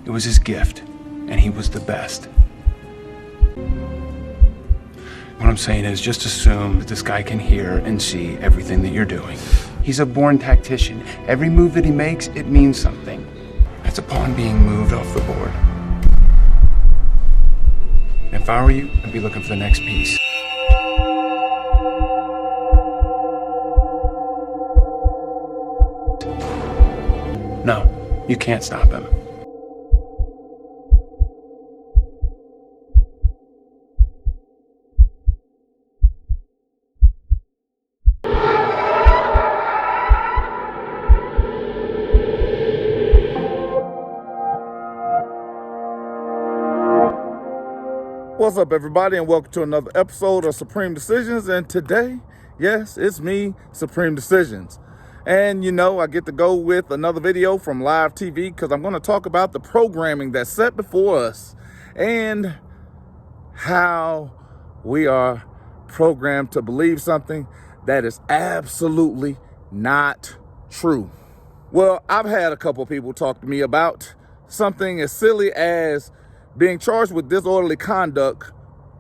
It was his gift, and he was the best. What I'm saying is just assume that this guy can hear and see everything that you're doing. He's a born tactician. Every move that he makes, it means something. That's a pawn being moved off the board. And if I were you, I'd be looking for the next piece. No, you can't stop him. What's up, everybody, and welcome to another episode of Supreme Decisions. And today, yes, it's me, Supreme Decisions. And you know, I get to go with another video from live TV because I'm going to talk about the programming that's set before us and how we are programmed to believe something that is absolutely not true. Well, I've had a couple people talk to me about something as silly as being charged with disorderly conduct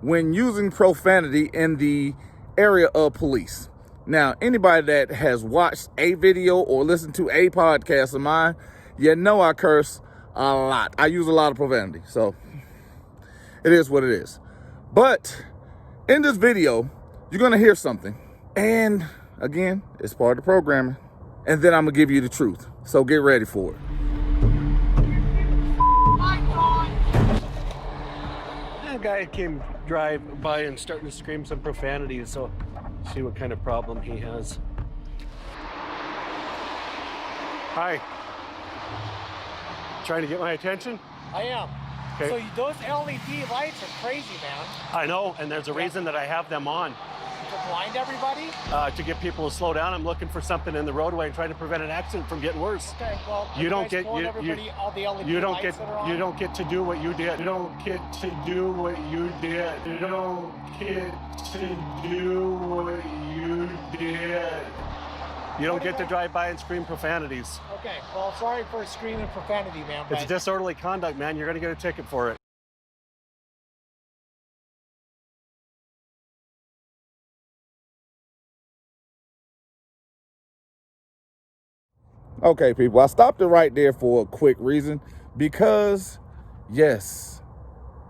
when using profanity in the area of police. Now, anybody that has watched a video or listened to a podcast of mine, you know I curse a lot. I use a lot of profanity, so it is what it is. But in this video, you're gonna hear something. And again, it's part of the programming. And then I'm gonna give you the truth. So get ready for it. Guy came drive by and starting to scream some profanity, so see what kind of problem he has. Hi. Trying to get my attention? I am. Okay. So those LED lights are crazy, man. I know, and there's a reason that I have them on. To blind everybody? To get people to slow down. I'm looking for something in the roadway and trying to prevent an accident from getting worse. Okay, well, You don't get all the LED you don't lights get that are on? you don't get to do what you did. You don't get to do what you did. You don't get to do what you did. You don't get to drive by and scream profanities. Okay, well, sorry for screaming profanity, man. It's But disorderly conduct, man. You're gonna get a ticket for it. Okay, people, I stopped it right there for a quick reason because, yes,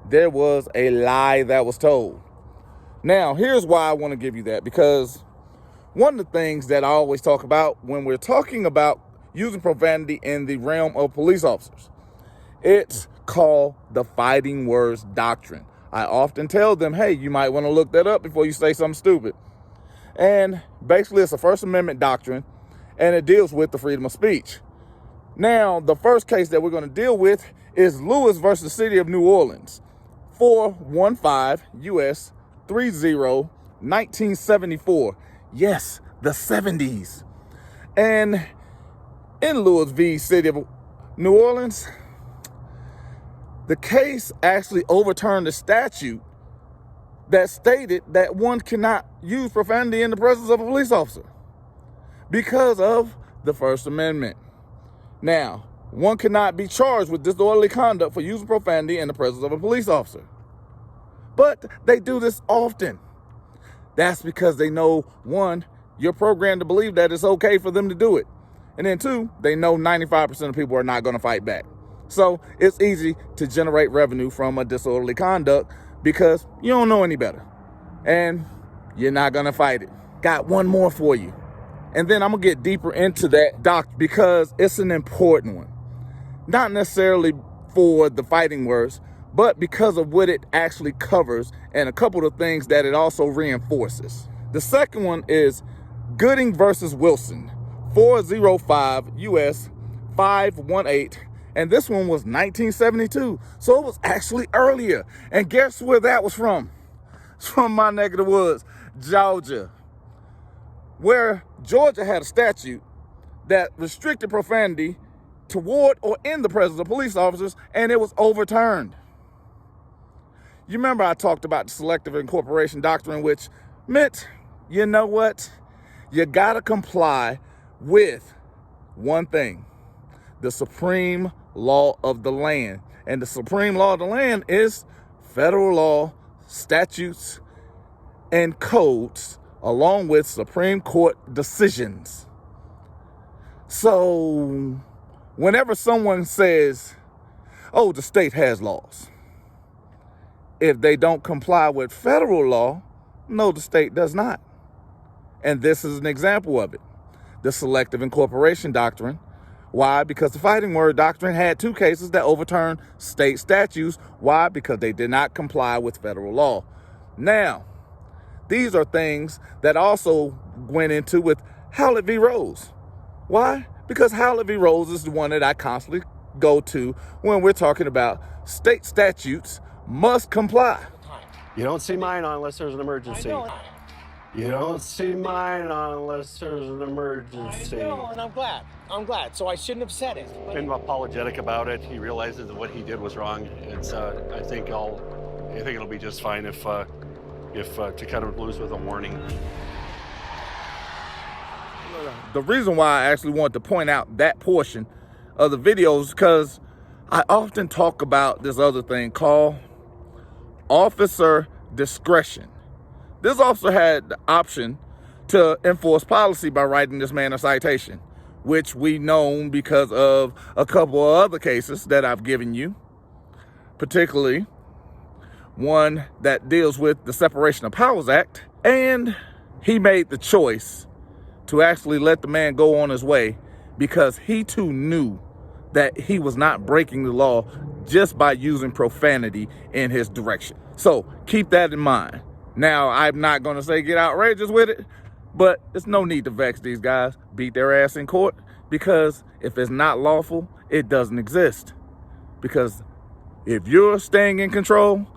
there was a lie that was told. Now, here's why I want to give you that, because one of the things that I always talk about when we're talking about using profanity in the realm of police officers, it's called the fighting words doctrine. I often tell them, hey, you might want to look that up before you say something stupid. And basically, it's a First Amendment doctrine, and it deals with the freedom of speech. Now, the first case that we're going to deal with is Lewis versus City of New Orleans, 415 U.S. 30, 1974. Yes, the 70s. And in Lewis v. City of New Orleans, the case actually overturned the statute that stated that one cannot use profanity in the presence of a police officer because of the First Amendment. Now, one cannot be charged with disorderly conduct for using profanity in the presence of a police officer. But they do this often. That's because they know, one, you're programmed to believe that it's okay for them to do it. And then two, they know 95% of people are not going to fight back. So it's easy to generate revenue from a disorderly conduct because you don't know any better. And you're not going to fight it. Got one more for you. And then I'm going to get deeper into that doctrine because it's an important one. Not necessarily for the fighting words, but because of what it actually covers and a couple of things that it also reinforces. The second one is Gooding versus Wilson, 405 U.S. 518. And this one was 1972. So it was actually earlier. And guess where that was from? It's from my neck of the woods, Georgia, where Georgia had a statute that restricted profanity toward or in the presence of police officers, and it was overturned. You remember I talked about the selective incorporation doctrine, which meant, you know what? You gotta comply with one thing, the supreme law of the land. And the supreme law of the land is federal law, statutes, and codes, along with Supreme Court decisions. So whenever someone says, oh, the state has laws, if they don't comply with federal law, no, the state does not. And this is an example of it. The selective incorporation doctrine. Why? Because the fighting word doctrine had 2 cases that overturned state statutes. Why? Because they did not comply with federal law. Now, these are things that also went into with Howlett v. Rose. Why? Because Howlett v. Rose is the one that I constantly go to when we're talking about state statutes must comply. You don't see mine on unless there's an emergency. You don't see mine on unless there's an emergency. I know, and I'm glad. So I shouldn't have said it. Been apologetic about it. He realizes that what he did was wrong. It's I think it'll be just fine if to cut him loose with a warning. The reason why I actually wanted to point out that portion of the video is because I often talk about this other thing called officer discretion. This officer had the option to enforce policy by writing this man a citation, which we know because of a couple of other cases that I've given you, particularly one that deals with the Separation of Powers Act. And he made the choice to actually let the man go on his way because he too knew that he was not breaking the law just by using profanity in his direction. So keep that in mind. Now, I'm not going to say get outrageous with it, but there's no need to vex these guys, beat their ass in court, because if it's not lawful, it doesn't exist. Because if you're staying in control,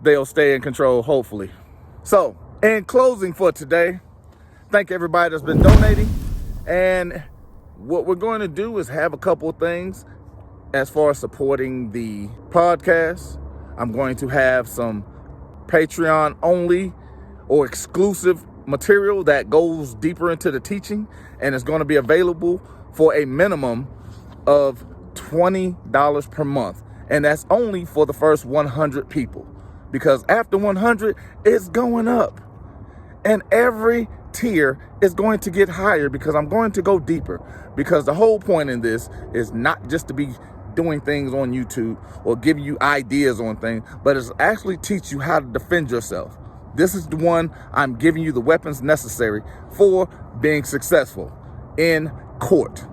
they'll stay in control, hopefully. So, in closing for today, thank everybody that's been donating. And what we're going to do is have a couple of things as far as supporting the podcast. I'm going to have some Patreon only or exclusive material that goes deeper into the teaching, and it's going to be available for a minimum of $20 per month. And that's only for the first 100 people, because after 100 it's going up, and every tier is going to get higher because I'm going to go deeper, because the whole point in this is not just to be doing things on YouTube or give you ideas on things, but it's actually teach you how to defend yourself. This is the one I'm giving you the weapons necessary for being successful in court.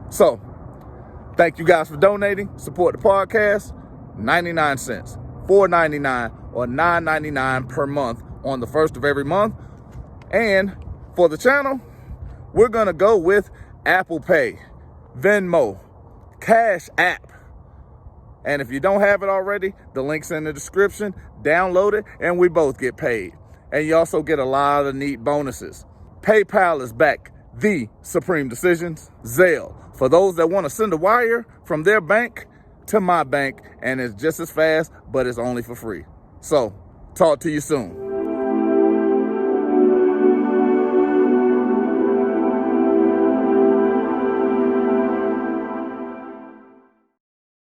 So thank you guys for donating. Support the podcast. 99 cents, $4.99 or $9.99 per month on the first of every month. And for the channel, we're gonna go with Apple Pay, Venmo, Cash App. And if you don't have it already, the link's in the description. Download it and we both get paid. And you also get a lot of neat bonuses. PayPal is back. The Supreme Decisions. Zelle, for those that want to send a wire from their bank to my bank, and it's just as fast, but it's only for free. So talk to you soon.